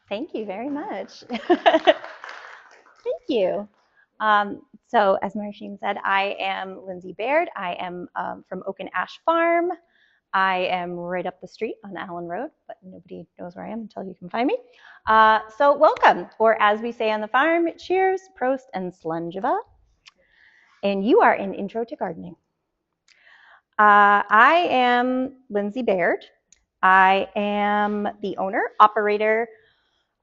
Thank you very much. Thank you. So as Marcine said, I am Lindsay Baird. I am from Oaken Ash Farm. I am right up the street on Allen Road, but nobody knows where I am until you can find me. So welcome, or as we say on the farm, cheers, prost, and slunjeva. And you are in Intro to Gardening. I am Lindsay Baird. I am the owner, operator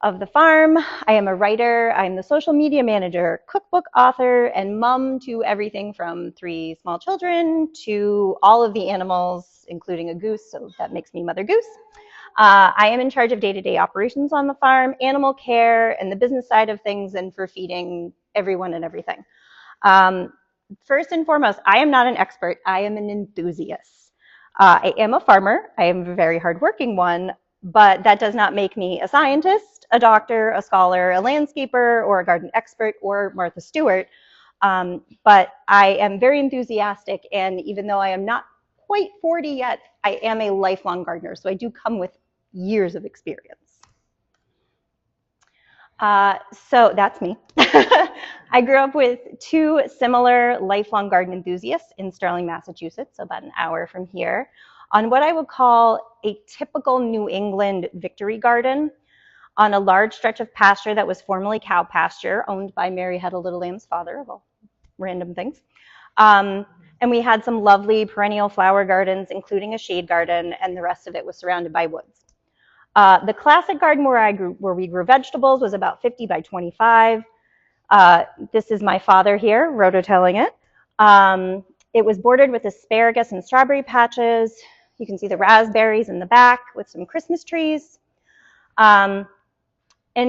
of the farm. I am a writer. I'm the social media manager, cookbook author, and mom to everything from 3 small children to all of the animals, including a goose, so that makes me Mother Goose. I am in charge of day-to-day operations on the farm, animal care, and the business side of things, and for feeding everyone and everything. First and foremost, I am not an expert. I am an enthusiast. I am a farmer. I am a very hardworking one, but that does not make me a scientist, a doctor, a scholar, a landscaper, or a garden expert, or Martha Stewart. But I am very enthusiastic, and even though I am not quite 40 yet, I am a lifelong gardener, so I do come with years of experience. So that's me. I grew up with 2 similar lifelong garden enthusiasts in Sterling, Massachusetts, about an hour from here, on what I would call a typical New England victory garden on a large stretch of pasture that was formerly cow pasture, owned by Mary Had a Little Lamb's father, of all random things. And we had some lovely perennial flower gardens, including a shade garden, and the rest of it was surrounded by woods. The classic garden where we grew vegetables was about 50 by 25. This is my father here, rototilling it. It was bordered with asparagus and strawberry patches. You can see the raspberries in the back with some Christmas trees. And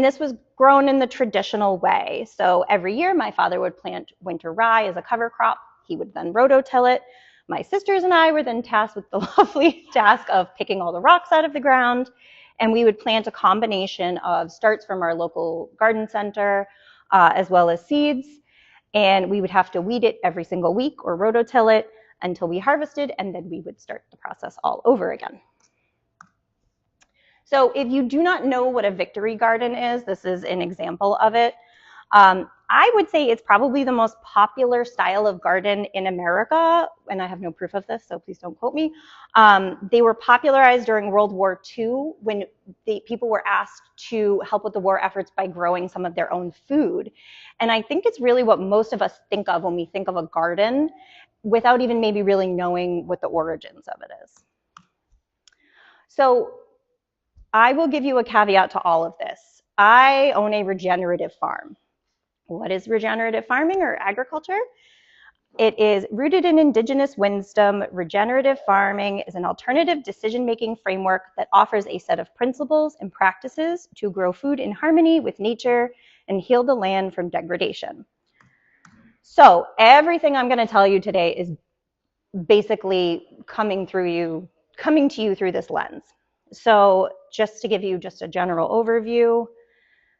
this was grown in the traditional way. So every year my father would plant winter rye as a cover crop. He would then rototill it. My sisters and I were then tasked with the lovely task of picking all the rocks out of the ground. And we would plant a combination of starts from our local garden center, as well as seeds. And we would have to weed it every single week or rototill it until we harvested, and then we would start the process all over again. So if you do not know what a victory garden is, this is an example of it. I would say it's probably the most popular style of garden in America, and I have no proof of this, so please don't quote me. They were popularized during World War II when people were asked to help with the war efforts by growing some of their own food. And I think it's really what most of us think of when we think of a garden, without even maybe really knowing what the origins of it is. So I will give you a caveat to all of this. I own a regenerative farm. What is regenerative farming or agriculture? It is rooted in indigenous wisdom. Regenerative farming is an alternative decision-making framework that offers a set of principles and practices to grow food in harmony with nature and heal the land from degradation. So everything I'm going to tell you today is basically coming to you through this lens. So just to give you just a general overview,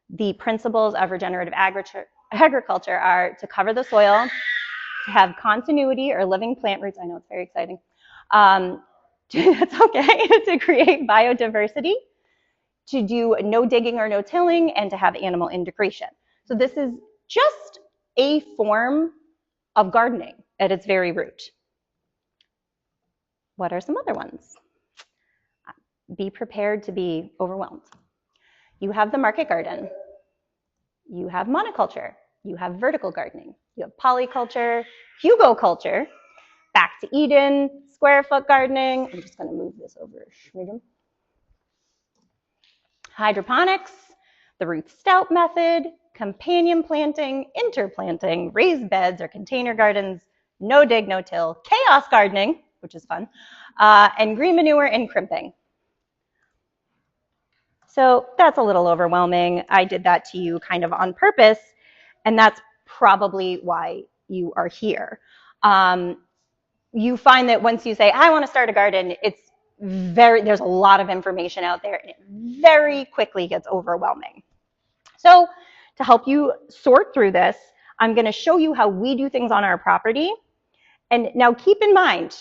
the principles of regenerative agriculture are to cover the soil, to have continuity or living plant roots. I know it's very exciting. That's okay. To create biodiversity, to do no digging or no tilling, and to have animal integration. So this is just a form of gardening at its very root. What are some other ones? Be prepared to be overwhelmed. You have the market garden. You have monoculture. You have vertical gardening. You have polyculture, hugoculture, back to Eden, square foot gardening. I'm just going to move this over a smidgen. Hydroponics, the Ruth Stout method, companion planting, interplanting, raised beds or container gardens, no dig, no till, chaos gardening, which is fun, and green manure and crimping. So that's a little overwhelming. I did that to you kind of on purpose, and that's probably why you are here. You find that once you say, I want to start a garden, there's a lot of information out there, and it very quickly gets overwhelming. So to help you sort through this, I'm going to show you how we do things on our property. And now keep in mind,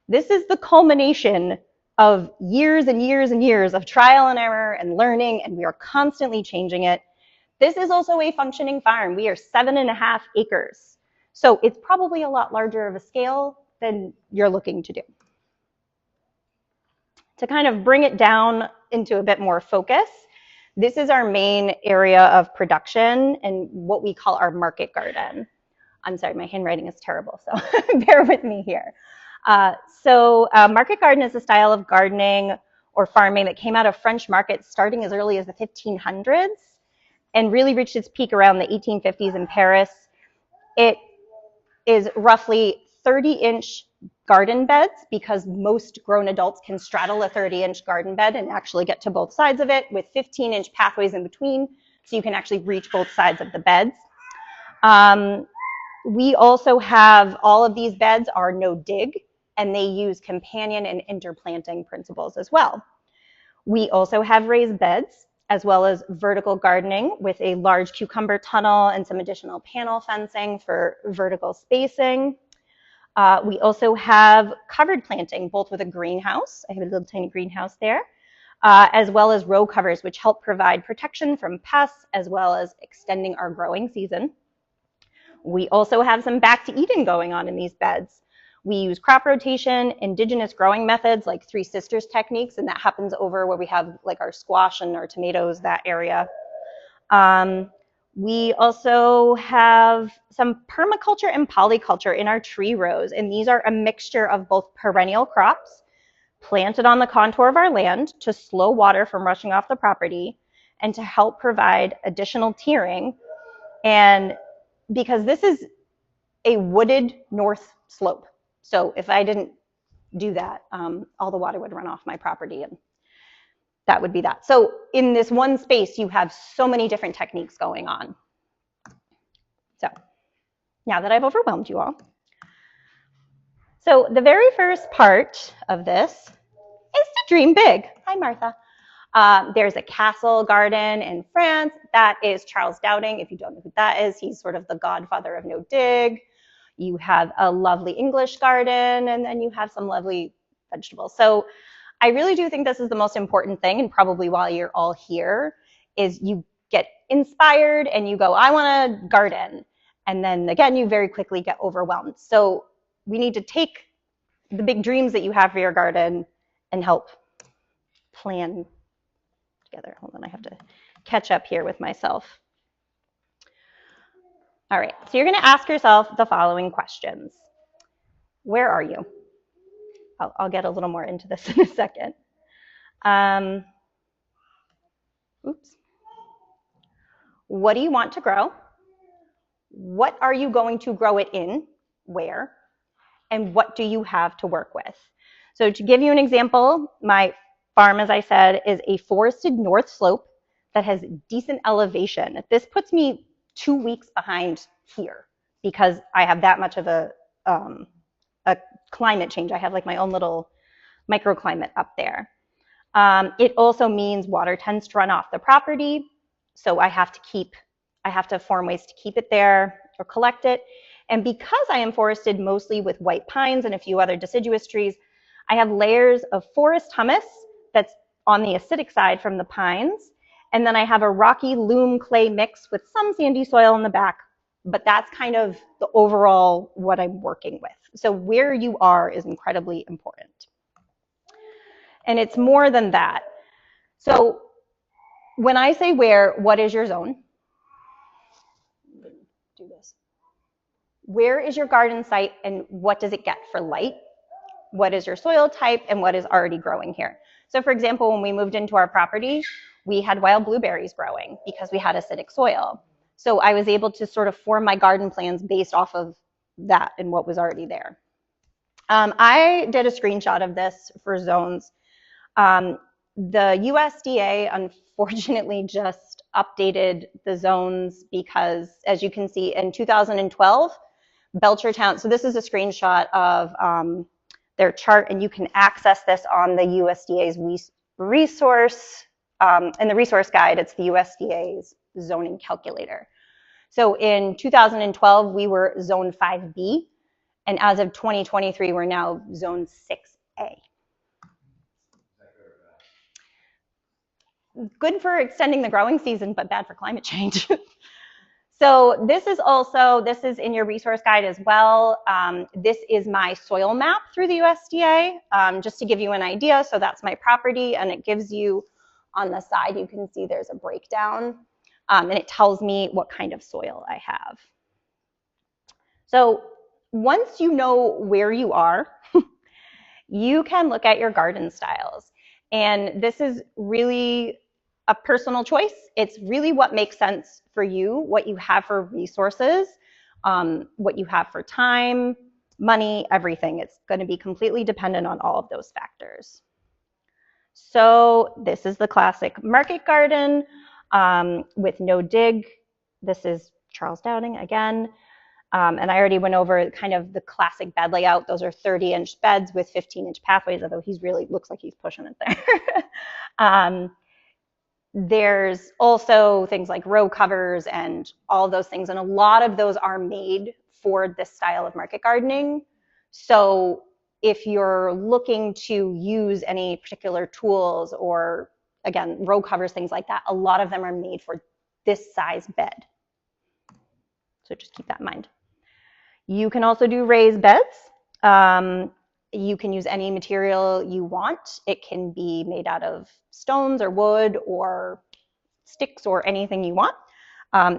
this is the culmination of years and years and years of trial and error and learning, and we are constantly changing it. This is also a functioning farm. We are 7.5 acres. So it's probably a lot larger of a scale than you're looking to do. To kind of bring it down into a bit more focus, this is our main area of production and what we call our market garden. I'm sorry, my handwriting is terrible, so bear with me here. Market garden is a style of gardening or farming that came out of French markets starting as early as the 1500s and really reached its peak around the 1850s in Paris. It is roughly 30-inch garden beds because most grown adults can straddle a 30-inch garden bed and actually get to both sides of it with 15-inch pathways in between, so you can actually reach both sides of the beds. We also have, all of these beds are no dig, and they use companion and interplanting principles as well. We also have raised beds, as well as vertical gardening with a large cucumber tunnel and some additional panel fencing for vertical spacing. We also have covered planting, both with a greenhouse. I have a little tiny greenhouse there, as well as row covers, which help provide protection from pests, as well as extending our growing season. We also have some back to Eden going on in these beds. We use crop rotation, indigenous growing methods like Three Sisters techniques, and that happens over where we have like our squash and our tomatoes, that area. We also have some permaculture and polyculture in our tree rows, and these are a mixture of both perennial crops planted on the contour of our land to slow water from rushing off the property and to help provide additional tiering. And because this is a wooded north slope, so if I didn't do that, all the water would run off my property, and that would be that. So in this one space, you have so many different techniques going on. So now that I've overwhelmed you all. So the very first part of this is to dream big. Hi, Martha. There's a castle garden in France. That is Charles Dowding. If you don't know who that is, he's sort of the godfather of no dig. You have a lovely English garden, and then you have some lovely vegetables. So I really do think this is the most important thing, and probably while you're all here, is you get inspired and you go, I want to garden. And then again, you very quickly get overwhelmed. So we need to take the big dreams that you have for your garden and help plan together. Hold on, I have to catch up here with myself. All right, so you're going to ask yourself the following questions. Where are you? I'll get a little more into this in a second. What do you want to grow? What are you going to grow it in? Where? And what do you have to work with? So to give you an example, my farm, as I said, is a forested north slope that has decent elevation. This puts me 2 weeks behind here because I have that much of a climate change. I have like my own little microclimate up there. It also means water tends to run off the property, so I have to form ways to keep it there or collect it. And because I am forested mostly with white pines and a few other deciduous trees, I have layers of forest humus that's on the acidic side from the pines. And then I have a rocky loam clay mix with some sandy soil in the back, but that's kind of the overall what I'm working with. So where you are is incredibly important. And it's more than that. So when I say where, what is your zone? Do this. Where is your garden site and what does it get for light? What is your soil type and what is already growing here? So for example, when we moved into our property, we had wild blueberries growing because we had acidic soil. So I was able to sort of form my garden plans based off of that and what was already there. I did a screenshot of this for zones. The USDA unfortunately just updated the zones because, as you can see, in 2012, Belchertown, so this is a screenshot of their chart, and you can access this on the USDA's resource, in the resource guide, it's the USDA's zoning calculator. So in 2012, we were zone 5B, and as of 2023, we're now zone 6A. good for extending the growing season, but bad for climate change. So this is in your resource guide as well. This is my soil map through the USDA, just to give you an idea. So that's my property, and it gives you, on the side, you can see there's a breakdown, and it tells me what kind of soil I have. So once you know where you are, you can look at your garden styles. And this is really a personal choice. It's really what makes sense for you, what you have for resources, what you have for time, money, everything. It's going to be completely dependent on all of those factors. So this is the classic market garden with no dig. This is Charles Downing again. And I already went over kind of the classic bed layout. Those are 30-inch beds with 15-inch pathways, although he's really looks like he's pushing it there. There's also things like row covers and all of those things, and a lot of those are made for this style of market gardening. So if you're looking to use any particular tools or, again, row covers, things like that, a lot of them are made for this size bed. So just keep that in mind. You can also do raised beds. You can use any material you want. It can be made out of stones or wood or sticks or anything you want.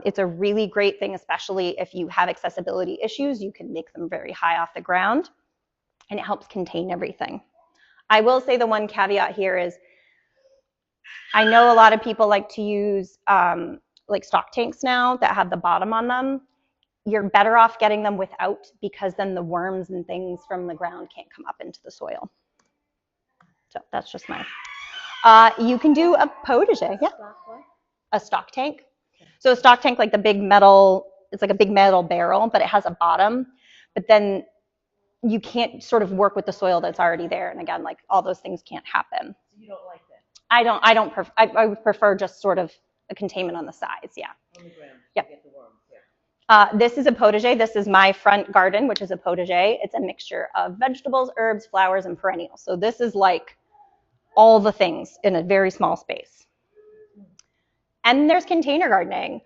It's a really great thing, especially if you have accessibility issues. You can make them very high off the ground, and it helps contain everything. I will say the one caveat here is I know a lot of people like to use like stock tanks now that have the bottom on them. You're better off getting them without, because then the worms and things from the ground can't come up into the soil. So that's just my. You can do a potager, yeah. A stock tank. So a stock tank, like the big metal, it's like a big metal barrel, but it has a bottom. But then you can't sort of work with the soil that's already there. And again, like all those things can't happen. So you don't like that? I would prefer just sort of a containment on the sides, yeah. On the ground. Yep. Get the worms, yeah. This is a potager. This is my front garden, which is a potager. It's a mixture of vegetables, herbs, flowers, and perennials. So this is like all the things in a very small space. And there's container gardening.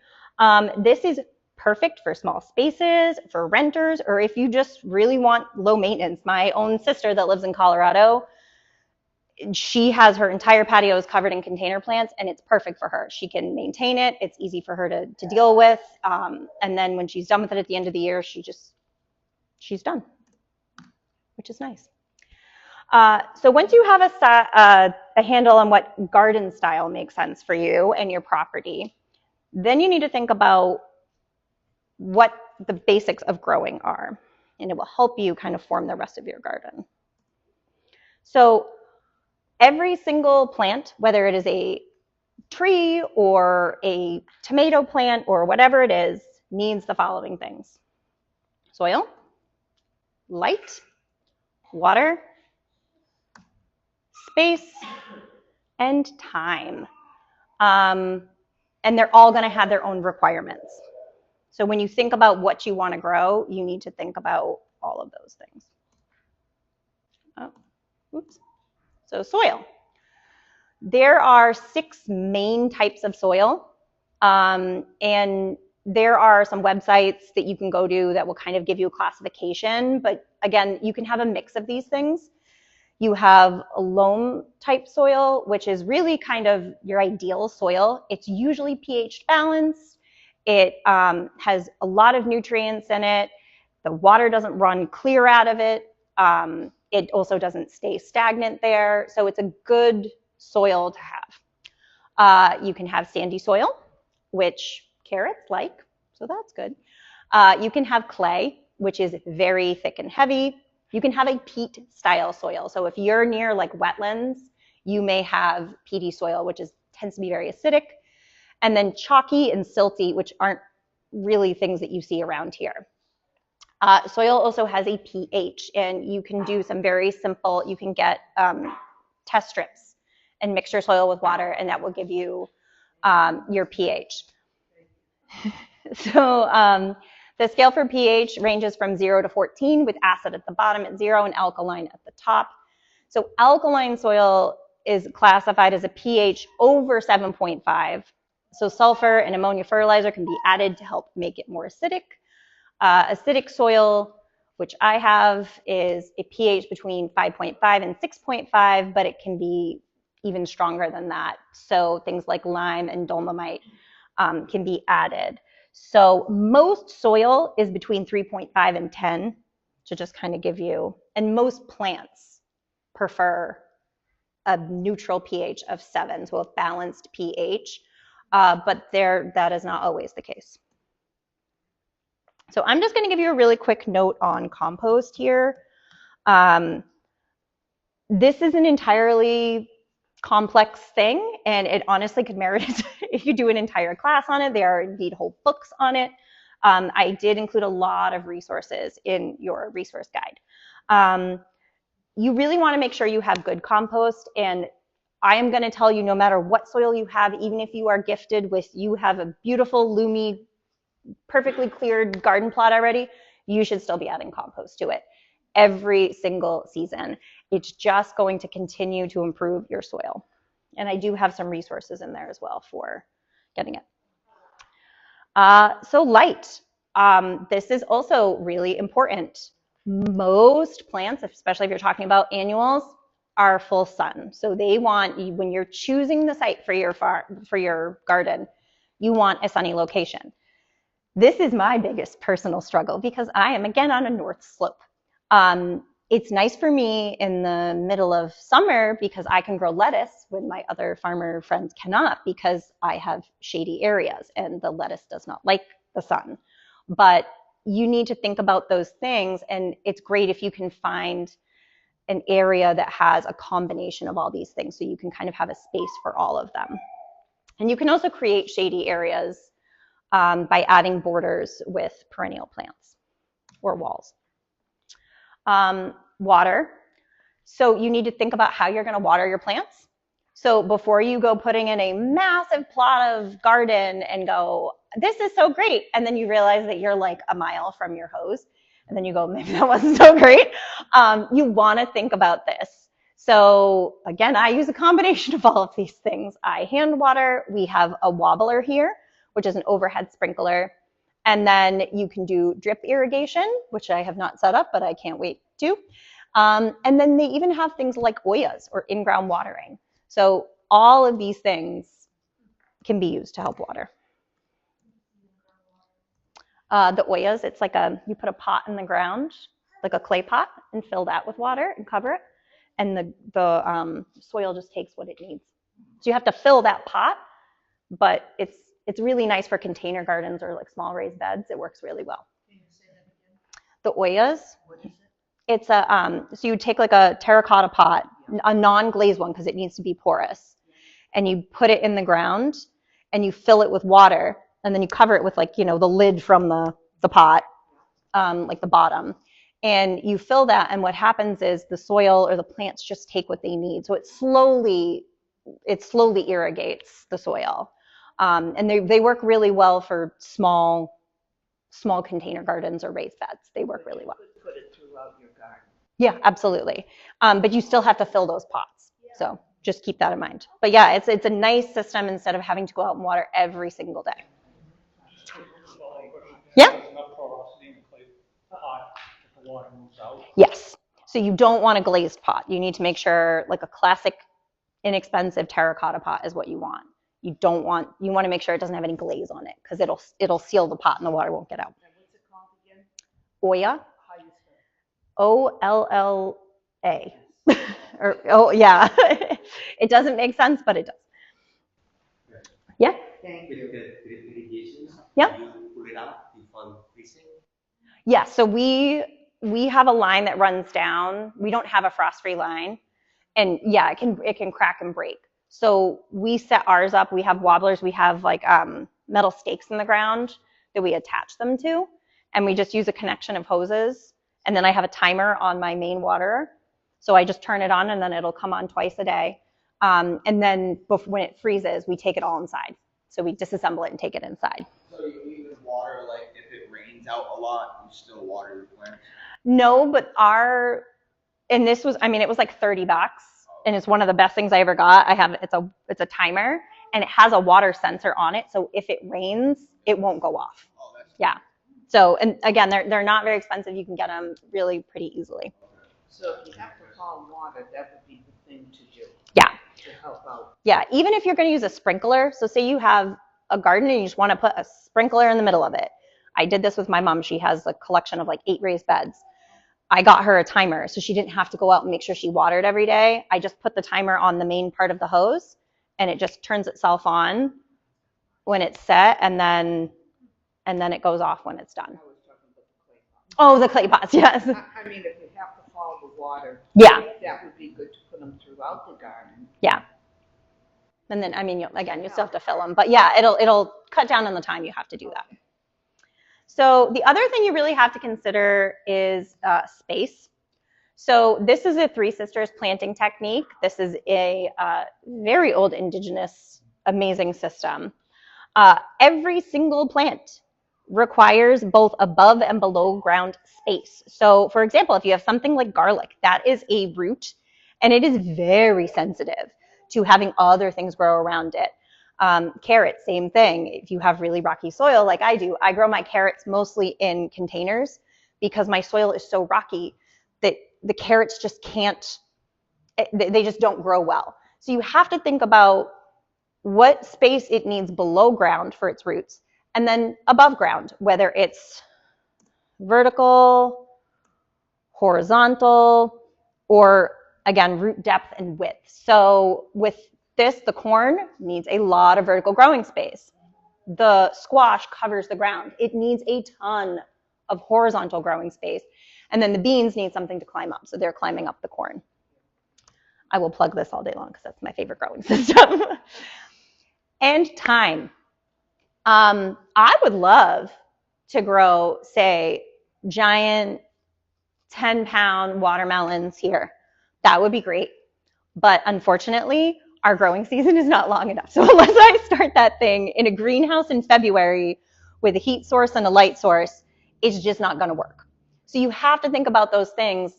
This is perfect for small spaces, for renters, or if you just really want low maintenance. My own sister that lives in Colorado, she has her entire patio is covered in container plants, and it's perfect for her. She can maintain it. It's easy for her to deal with. And then when she's done with it at the end of the year, she's done, which is nice. So once you have a handle on what garden style makes sense for you and your property, then you need to think about what the basics of growing are, and it will help you kind of form the rest of your garden. So every single plant, whether it is a tree or a tomato plant or whatever it is, needs the following things: soil, light, water, space, and time. And they're all going to have their own requirements. So when you think about what you want to grow, you need to think about all of those things. Oh, oops. So soil. There are 6 main types of soil, and there are some websites that you can go to that will kind of give you a classification, but again, you can have a mix of these things. You have a loam type soil, which is really kind of your ideal soil. It's usually pH balanced. It has a lot of nutrients in it. The water doesn't run clear out of it. It also doesn't stay stagnant there. So it's a good soil to have. You can have sandy soil, which carrots like, so that's good. You can have clay, which is very thick and heavy. You can have a peat style soil. So if you're near like wetlands, you may have peaty soil, which tends to be very acidic. And then chalky and silty, which aren't really things that you see around here. Soil also has a pH, and you can do some very simple, you can get test strips and mix your soil with water, and that will give you your pH. So the scale for pH ranges from 0 to 14, with acid at the bottom at 0 and alkaline at the top. So alkaline soil is classified as a pH over 7.5. So sulfur and ammonia fertilizer can be added to help make it more acidic. Acidic soil, which I have, is a pH between 5.5 and 6.5, but it can be even stronger than that. So things like lime and dolomite can be added. So most soil is between 3.5 and 10, to just kind of give you, and most plants prefer a neutral pH of 7, so a balanced pH, but that is not always the case. So I'm just going to give you a really quick note on compost here. This is an entirely complex thing, and it honestly could merit it if you do an entire class on it. There are indeed whole books on it. I did include a lot of resources in your resource guide. You really want to make sure you have good compost, and I am going to tell you, no matter what soil you have, even if you are gifted with, you have a beautiful, loomy, perfectly cleared garden plot already, you should still be adding compost to it every single season. It's just going to continue to improve your soil. And I do have some resources in there as well for getting it. So light. This is also really important. Most plants, especially if you're talking about annuals, are full sun. So they want, when you're choosing the site for your farm, for your garden, you want a sunny location. This is my biggest personal struggle because I am, again, on a north slope. It's nice for me in the middle of summer because I can grow lettuce when my other farmer friends cannot, because I have shady areas and the lettuce does not like the sun. But you need to think about those things, and it's great if you can find an area that has a combination of all these things so you can kind of have a space for all of them. And you can also create shady areas by adding borders with perennial plants or walls. Water. So you need to think about how you're going to water your plants. So before you go putting in a massive plot of garden and go, this is so great, and then you realize that you're like a mile from your hose, and then you go, maybe that wasn't so great. You want to think about this. So again, I use a combination of all of these things. I hand water. We have a wobbler here, which is an overhead sprinkler. And then you can do drip irrigation, which I have not set up, but I can't wait to. And then they even have things like Oyas, or in-ground watering. So all of these things can be used to help water. The Oyas, it's like you put a pot in the ground, like a clay pot, and fill that with water and cover it. And the soil just takes what it needs. So you have to fill that pot, but it's really nice for container gardens or like small raised beds. It works really well. Can you say that again? The Oyas. What is it? It's so you take like a terracotta pot, a non-glazed one because it needs to be porous, and you put it in the ground and you fill it with water, and then you cover it with, like, the lid from the pot, like the bottom, and you fill that, and what happens is the soil or the plants just take what they need. So it slowly irrigates the soil. And they work really well for small container gardens or raised beds. They work really well. Put it throughout your garden. Yeah, absolutely. But you still have to fill those pots. Yeah. So just keep that in mind. But yeah, it's a nice system instead of having to go out and water every single day. Yeah. Yes. So you don't want a glazed pot. You need to make sure like a classic, inexpensive terracotta pot is what you want. You want to make sure it doesn't have any glaze on it because it'll seal the pot and the water won't get out. What's it called again? Oya. How do you spell it? OLLA. Or, oh yeah. It doesn't make sense, but it does. Yeah. Thank you. Yeah. You pull it out, you fund freezing? Yeah. So we have a line that runs down. We don't have a frost-free line, and yeah, it can crack and break. So we set ours up. We have wobblers. We have like metal stakes in the ground that we attach them to, and we just use a connection of hoses. And then I have a timer on my main water, so I just turn it on, and then it'll come on twice a day. And then when it freezes, we take it all inside. So we disassemble it and take it inside. So you even water, like if it rains out a lot, you still water your plants? No, but and this was, it was like $30. and it's one of the best things I ever got. It's a timer, and it has a water sensor on it, so if it rains, it won't go off. Yeah. So, and again, they're not very expensive. You can get them really pretty easily. So if you have to haul water, that would be the thing to do. Yeah. To help out. Yeah, even if you're going to use a sprinkler, so say you have a garden and you just want to put a sprinkler in the middle of it. I did this with my mom. She has a collection of like 8 raised beds. I got her a timer, so she didn't have to go out and make sure she watered every day. I just put the timer on the main part of the hose, and it just turns itself on when it's set, and then it goes off when it's done. I was talking about the clay pot. Oh, the clay pots, yes. I mean, if you have to haul the water, Yeah. that would be good to put them throughout the garden. Yeah. And then, I mean, you still have to fill them, but yeah, it'll cut down on the time you have to do that. So the other thing you really have to consider is space. So this is a Three Sisters planting technique. This is a very old indigenous, amazing system. Every single plant requires both above and below ground space. So for example, if you have something like garlic, that is a root, and it is very sensitive to having other things grow around it. Carrots, same thing. If you have really rocky soil like I do, I grow my carrots mostly in containers because my soil is so rocky that the carrots just can't, they just don't grow well. So you have to think about what space it needs below ground for its roots, and then above ground, whether it's vertical, horizontal, or again, root depth and width. So with this, the corn needs a lot of vertical growing space. The squash covers the ground. It needs a ton of horizontal growing space. And then the beans need something to climb up, so they're climbing up the corn. I will plug this all day long because that's my favorite growing system. And time. I would love to grow, say, giant 10-pound watermelons here. That would be great. But unfortunately, our growing season is not long enough. So unless I start that thing in a greenhouse in February with a heat source and a light source, it's just not going to work. So you have to think about those things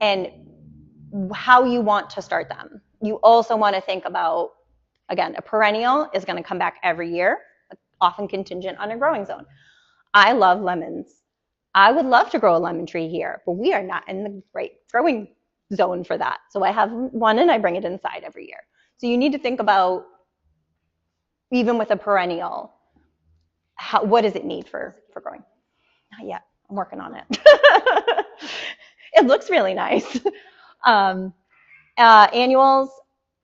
and how you want to start them. You also want to think about, again, a perennial is going to come back every year, often contingent on a growing zone. I love lemons. I would love to grow a lemon tree here, but we are not in the right growing zone for that. So I have one and I bring it inside every year. So you need to think about, even with a perennial, what does it need for growing? Not yet. I'm working on it. It looks really nice. Annuals,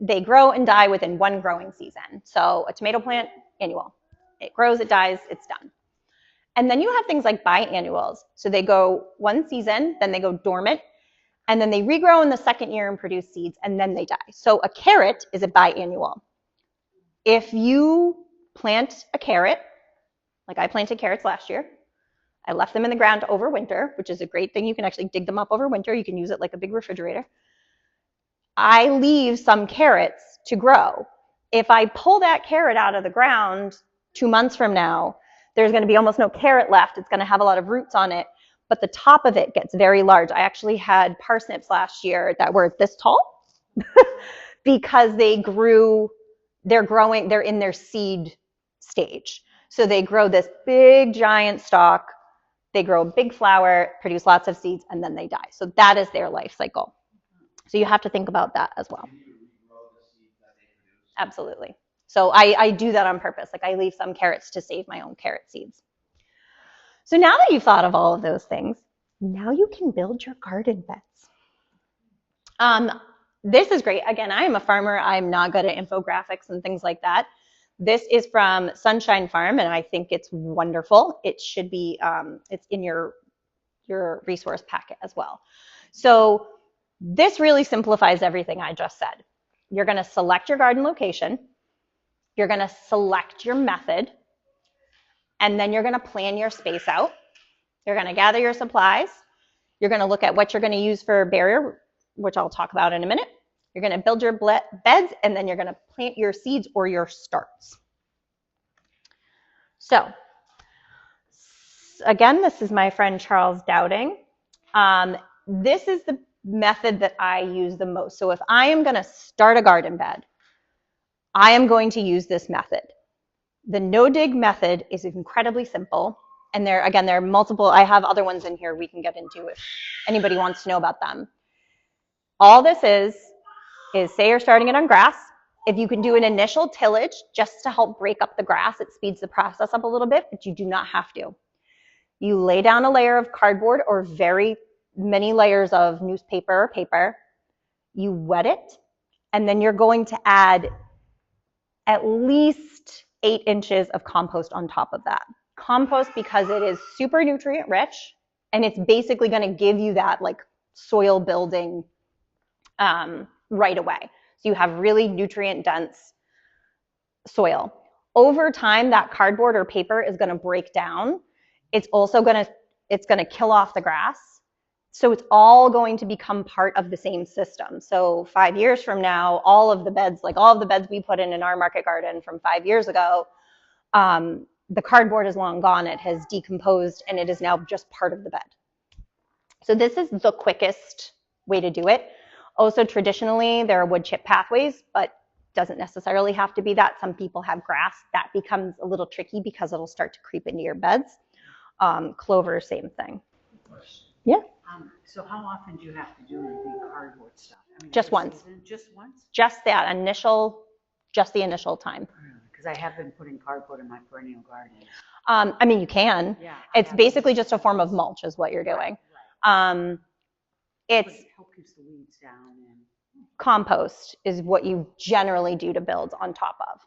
they grow and die within one growing season. So a tomato plant, annual. It grows, it dies, it's done. And then you have things like biannuals. So they go one season, then they go dormant, and then they regrow in the second year and produce seeds, and then they die. So a carrot is a biannual. If you plant a carrot, like I planted carrots last year, I left them in the ground over winter, which is a great thing. You can actually dig them up over winter. You can use it like a big refrigerator. I leave some carrots to grow. If I pull that carrot out of the ground 2 months from now, there's going to be almost no carrot left. It's going to have a lot of roots on it, but the top of it gets very large. I actually had parsnips last year that were this tall because they're in their seed stage. So they grow this big giant stalk, they grow a big flower, produce lots of seeds, and then they die. So that is their life cycle. So you have to think about that as well. Absolutely. So I do that on purpose. Like I leave some carrots to save my own carrot seeds. So now that you've thought of all of those things, now you can build your garden beds. This is great. Again, I am a farmer. I'm not good at infographics and things like that. This is from Sunshine Farm, and I think it's wonderful. It should be, it's in your resource packet as well. So this really simplifies everything I just said. You're going to select your garden location. You're going to select your method. And then you're going to plan your space out. You're going to gather your supplies. You're going to look at what you're going to use for barrier, which I'll talk about in a minute. You're going to build your beds, and then you're going to plant your seeds or your starts. So, again, this is my friend Charles Dowding. This is method that I use the most. So if I am going to start a garden bed, I am going to use this method. The no-dig method is incredibly simple. And there are multiple, I have other ones in here we can get into if anybody wants to know about them. All this is say you're starting it on grass. If you can do an initial tillage just to help break up the grass, it speeds the process up a little bit, but you do not have to. You lay down a layer of cardboard or very many layers of newspaper or paper. You wet it, and then you're going to add at least 8 inches of compost on top of that. Compost, because it is super nutrient rich, and it's basically going to give you that like soil building right away. So you have really nutrient dense soil. Over time, that cardboard or paper is going to break down. It's also going to kill off the grass. So it's all going to become part of the same system. So 5 years from now, all of the beds we put in our market garden from 5 years ago, the cardboard is long gone. It has decomposed and it is now just part of the bed. So this is the quickest way to do it. Also, traditionally, there are wood chip pathways, but doesn't necessarily have to be that. Some people have grass. That becomes a little tricky because it'll start to creep into your beds. Clover, same thing. Yeah. So how often do you have to do the cardboard stuff? I mean, just once. Season? Just once? Just the initial time. Because I have been putting cardboard in my perennial garden. I mean, you can. Yeah. It's basically just a form of mulch is what you're doing. Right. It keeps the weeds down. And compost is what you generally do to build on top of.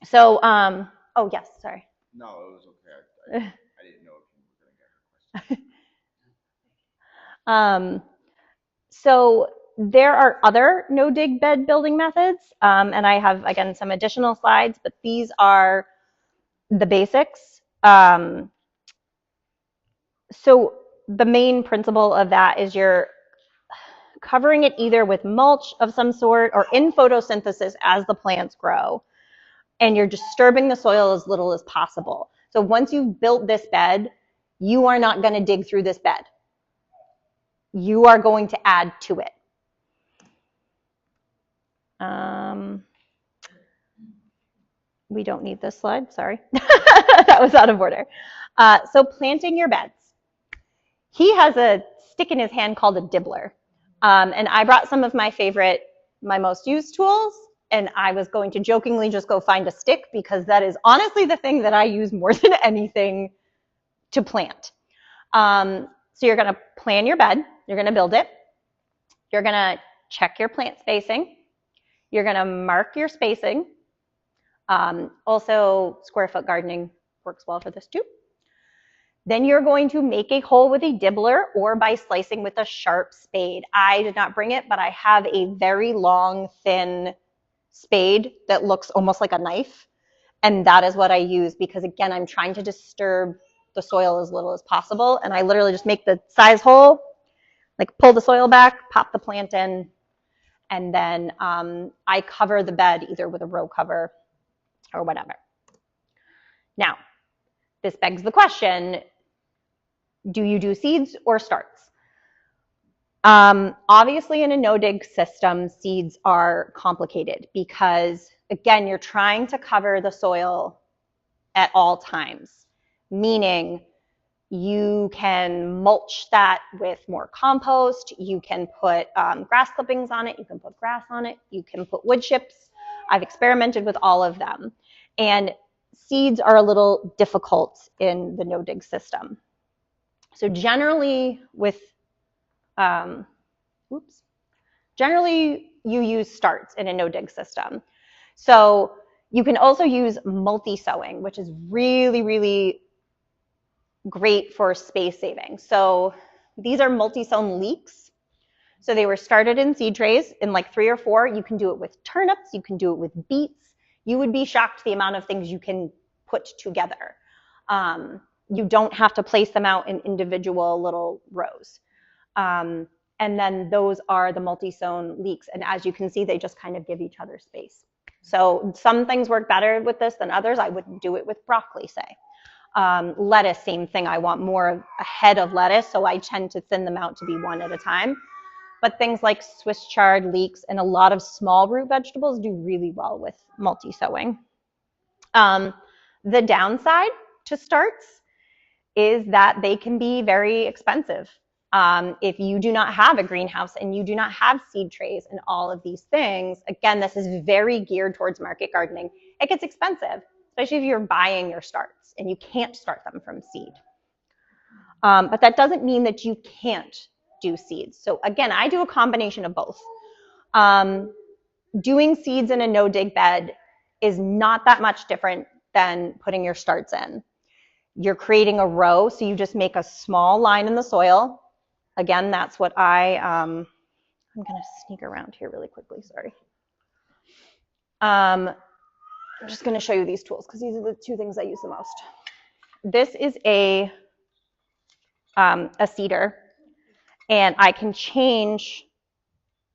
So, oh yes, sorry. No, it was okay. I didn't know if you were going to get her question. So there are other no-dig bed building methods, and I have, again, some additional slides, but these are the basics. So the main principle of that is you're covering it either with mulch of some sort or in photosynthesis as the plants grow, and you're disturbing the soil as little as possible. So once you've built this bed, you are not going to dig through this bed. You are going to add to it. We don't need this slide, sorry. That was out of order. So planting your beds. He has a stick in his hand called a dibbler. And I brought some of my most used tools, and I was going to jokingly just go find a stick because that is honestly the thing that I use more than anything to plant. So you're going to plan your bed. You're going to build it. You're going to check your plant spacing. You're going to mark your spacing. Also, square foot gardening works well for this too. Then you're going to make a hole with a dibbler or by slicing with a sharp spade. I did not bring it, but I have a very long, thin spade that looks almost like a knife. And that is what I use because, again, I'm trying to disturb the soil as little as possible. And I literally just make the size hole, like pull the soil back, pop the plant in, and then I cover the bed either with a row cover or whatever. Now, this begs the question, do you do seeds or starts? Obviously, in a no-dig system, seeds are complicated because, again, you're trying to cover the soil at all times, meaning you can mulch that with more compost, you can put grass clippings on it, you can put grass on it, you can put wood chips. I've experimented with all of them. And seeds are a little difficult in the no-dig system. So generally generally you use starts in a no-dig system. So you can also use multi-sowing, which is really, really great for space saving. So these are multi-sown leeks. So they were started in seed trays in like 3 or 4. You can do it with turnips, you can do it with beets. You would be shocked the amount of things you can put together. You don't have to place them out in individual little rows. And then those are the multi-sown leeks. And as you can see, they just kind of give each other space. So some things work better with this than others. I wouldn't do it with broccoli, say. Lettuce, same thing. I want more of a head of lettuce, so I tend to thin them out to be one at a time. but things like Swiss chard, leeks, and a lot of small root vegetables do really well with multi-sowing. The downside to starts is that they can be very expensive. If you do not have a greenhouse and you do not have seed trays and all of these things, again, this is very geared towards market gardening. It gets expensive, especially if you're buying your starts and you can't start them from seed. But that doesn't mean that you can't do seeds. So again, I do a combination of both. Doing seeds in a no-dig bed is not that much different than putting your starts in. You're creating a row, so you just make a small line in the soil. Again, that's what I'm gonna sneak around here really quickly, sorry. I'm just gonna show you these tools because these are the two things I use the most. This is a seeder, and I can change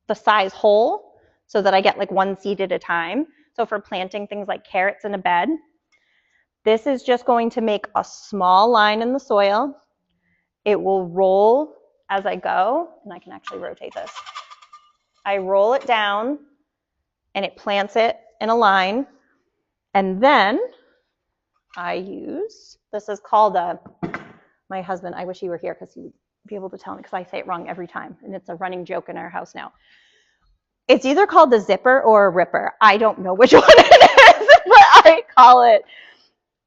the size hole so that I get like one seed at a time. So for planting things like carrots in a bed, this is just going to make a small line in the soil. It will roll as I go, and I can actually rotate this. I roll it down, and it plants it in a line, and then I use, this is called my husband, I wish he were here because he would be able to tell me because I say it wrong every time, and it's a running joke in our house now. It's either called the zipper or a ripper. I don't know which one it is, but I call it,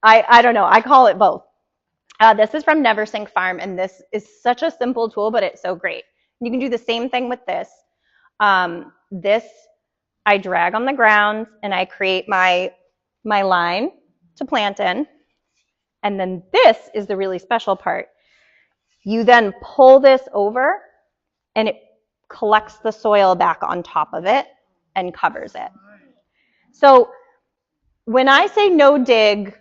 I don't know, I call it both. This is from Neversink Farm, and this is such a simple tool, but it's so great. You can do the same thing with this. This, I drag on the ground, and I create my line to plant in. And then this is the really special part. You then pull this over, and it collects the soil back on top of it and covers it. So when I say no dig,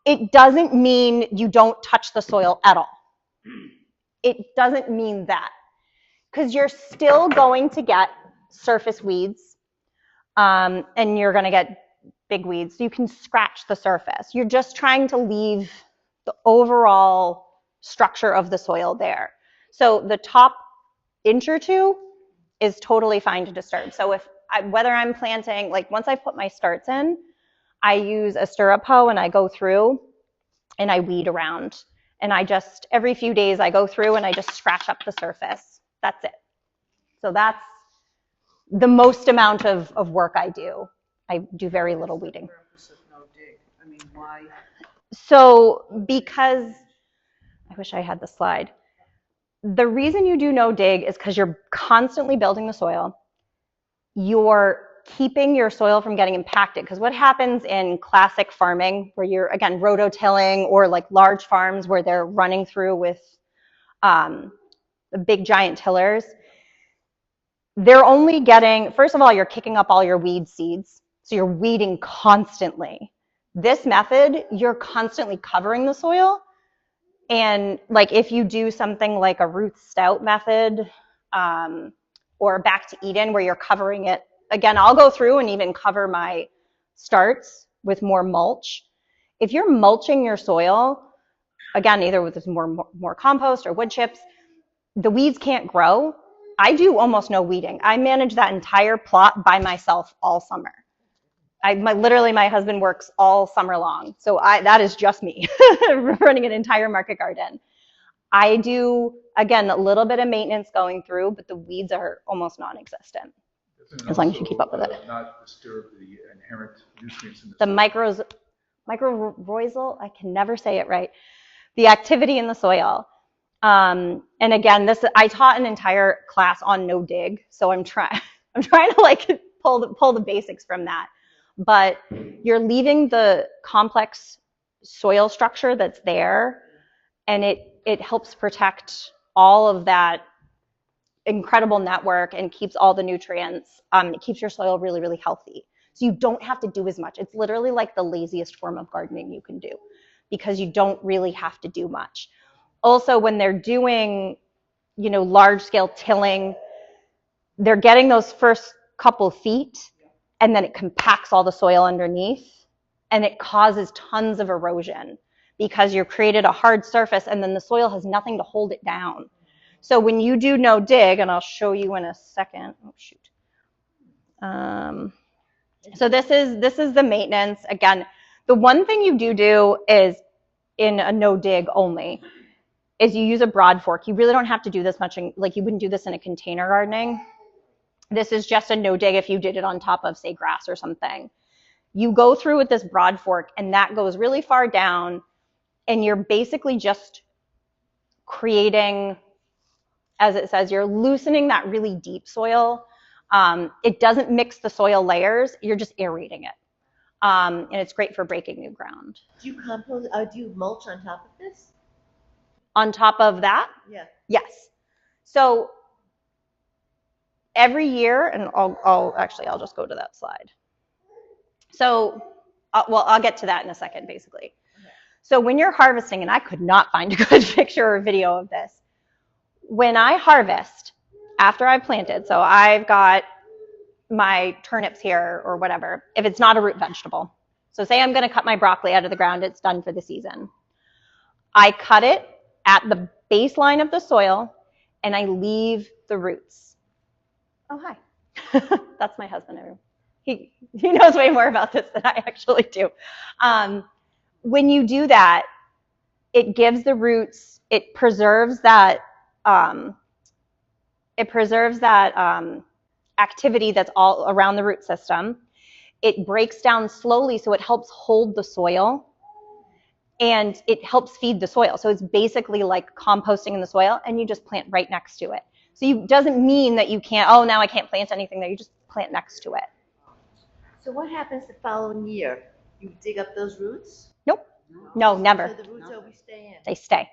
it doesn't mean you don't touch the soil at all. It doesn't mean that, because you're still going to get surface weeds, and you're going to get big weeds. So you can scratch the surface. You're just trying to leave the overall structure of the soil there. So the top inch or two is totally fine to disturb. So whether I'm planting, like once I put my starts in, I use a stirrup hoe and I go through and I weed around. And I just, every few days I go through and I just scratch up the surface. That's it. So that's the most amount of work I do. I do very little weeding. No dig. I mean, why? So because, I wish I had the slide. The reason you do no dig is because you're constantly building the soil. You're keeping your soil from getting impacted, because what happens in classic farming, where you're, again, rototilling, or like large farms where they're running through with the big giant tillers, they're only getting, first of all, you're kicking up all your weed seeds, so you're weeding constantly. This method, you're constantly covering the soil, and like if you do something like a Ruth Stout method, or Back to Eden, where you're covering it, again, I'll go through and even cover my starts with more mulch. If you're mulching your soil, again, either with more compost or wood chips, the weeds can't grow. I do almost no weeding. I manage that entire plot by myself all summer. Literally, my husband works all summer long. So that is just me running an entire market garden. I do, again, a little bit of maintenance going through, but the weeds are almost non-existent. As long as you keep up with it. Not disturb the inherent nutrients in the mycorrhizal, I can never say it right, the activity in the soil. And again, I taught an entire class on no dig, so I'm trying to like pull the basics from that. But you're leaving the complex soil structure that's there, and it helps protect all of that incredible network and keeps all the nutrients. It keeps your soil really, really healthy. So you don't have to do as much. It's literally like the laziest form of gardening you can do, because you don't really have to do much. Also, when they're doing, large scale tilling, they're getting those first couple feet, and then it compacts all the soil underneath, and it causes tons of erosion because you've created a hard surface, and then the soil has nothing to hold it down. So when you do no dig, and I'll show you in a second. Oh shoot. So this is the maintenance. Again, the one thing you do is in a no dig only is you use a broad fork. You really don't have to do this much, like you wouldn't do this in a container gardening. This is just a no dig if you did it on top of, say, grass or something. You go through with this broad fork, and that goes really far down, and you're basically just creating, as it says, you're loosening that really deep soil. It doesn't mix the soil layers, you're just aerating it. And it's great for breaking new ground. Do you compost, do you mulch on top of this? On top of that? Yeah. Yes. So every year, and I'll just go to that slide. So, I'll get to that in a second, basically. Okay. So when you're harvesting, and I could not find a good picture or video of this, when I harvest, after I've planted, so I've got my turnips here or whatever, if it's not a root vegetable. So say I'm going to cut my broccoli out of the ground, it's done for the season. I cut it at the baseline of the soil, and I leave the roots. Oh, hi. That's my husband. He knows way more about this than I actually do. When you do that, it gives the roots, it preserves that activity that's all around the root system. It breaks down slowly, so it helps hold the soil, and it helps feed the soil. So it's basically like composting in the soil, and you just plant right next to it. So it doesn't mean that you can't, oh, now I can't plant anything there. You just plant next to it. So what happens the following year? You dig up those roots? Nope. No, never. So the roots always stay in? They stay.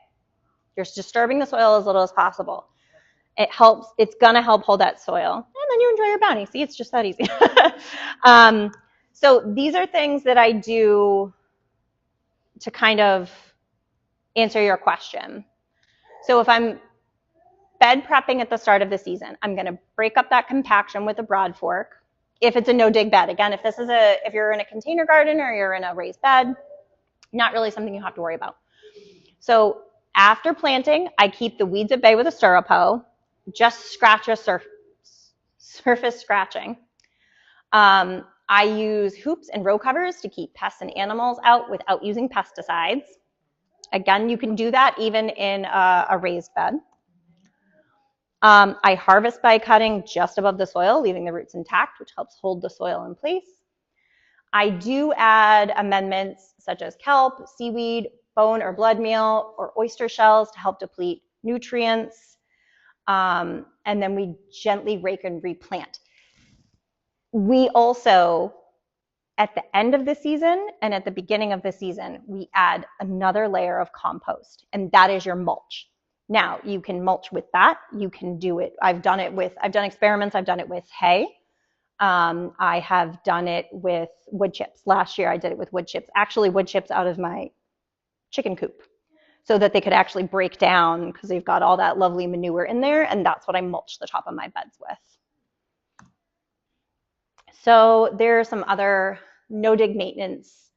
You're disturbing the soil as little as possible. It's going to help hold that soil. And then you enjoy your bounty. See, it's just that easy. So these are things that I do to kind of answer your question. So if I'm bed prepping at the start of the season, I'm going to break up that compaction with a broad fork. If it's a no-dig bed, again, if you're in a container garden or you're in a raised bed, not really something you have to worry about. So after planting, I keep the weeds at bay with a stirrup hoe, just scratch a surface scratching. I use hoops and row covers to keep pests and animals out without using pesticides. Again, you can do that even in a raised bed. I harvest by cutting just above the soil, leaving the roots intact, which helps hold the soil in place. I do add amendments such as kelp, seaweed, bone or blood meal, or oyster shells to help deplete nutrients. And then we gently rake and replant. We also, at the end of the season and at the beginning of the season, we add another layer of compost, and that is your mulch. Now, you can mulch with that. You can do it. I've done experiments. I've done it with hay. I have done it with wood chips. Last year, I did it with wood chips. Actually, wood chips out of my chicken coop so that they could actually break down because they've got all that lovely manure in there, and that's what I mulch the top of my beds with. So there are some other no-dig maintenance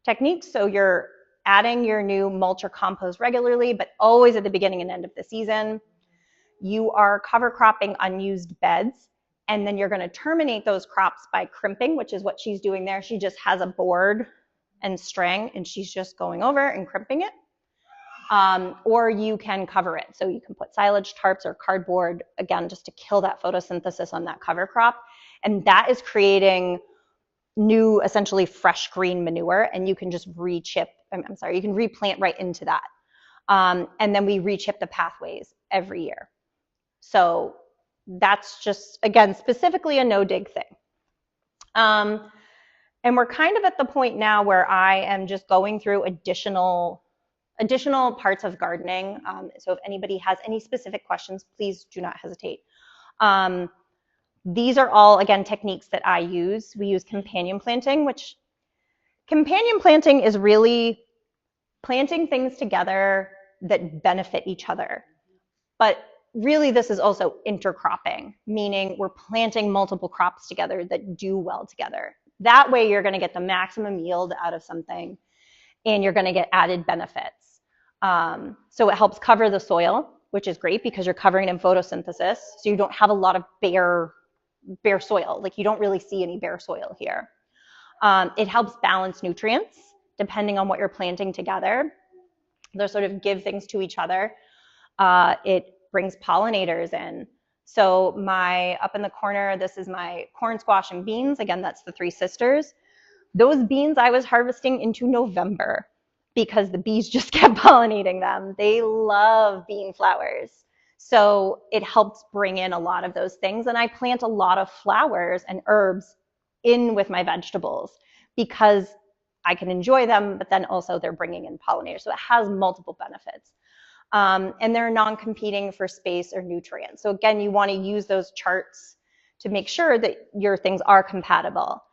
techniques. So you're adding your new mulch or compost regularly, but always at the beginning and end of the season. You are cover cropping unused beds, and then you're going to terminate those crops by crimping, which is what she's doing there. She just has a board and string, and she's just going over and crimping it. Or you can cover it. So you can put silage, tarps, or cardboard, again, just to kill that photosynthesis on that cover crop. And that is creating new, essentially fresh green manure, and you can just you can replant right into that. And then we re-chip the pathways every year. So that's just, again, specifically a no-dig thing. And we're kind of at the point now where I am just going through additional parts of gardening. So if anybody has any specific questions, please do not hesitate. These are all, again, techniques that I use. We use companion planting, which companion planting is really planting things together that benefit each other. But really, this is also intercropping, meaning we're planting multiple crops together that do well together. That way, you're going to get the maximum yield out of something, and you're going to get added benefits. So it helps cover the soil. which is great because you're covering it in photosynthesis, so you don't have a lot of bare soil. Like you don't really see any bare soil here. It helps balance nutrients depending on what you're planting together. They sort of give things to each other. It brings pollinators in. So up in the corner, this is my corn, squash, and beans. Again, that's the three sisters. Those beans I was harvesting into November because the bees just kept pollinating them. They love bean flowers. So it helps bring in a lot of those things. And I plant a lot of flowers and herbs in with my vegetables because I can enjoy them, but then also they're bringing in pollinators. So it has multiple benefits. And they're non-competing for space or nutrients. So again, you want to use those charts to make sure that your things are compatible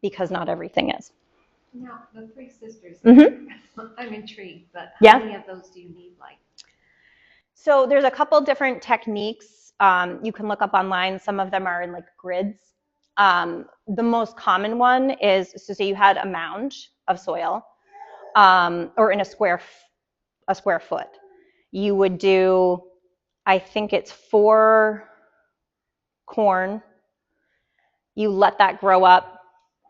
because not everything is. Now, the three sisters, Mm-hmm. I'm intrigued, but Yeah. how many of those do you need, like? So there's a couple different techniques you can look up online. Some of them are in like grids. The most common one is, so say you had a mound of soil or in a square foot. You would do, I think it's 4 corn. You let that grow up.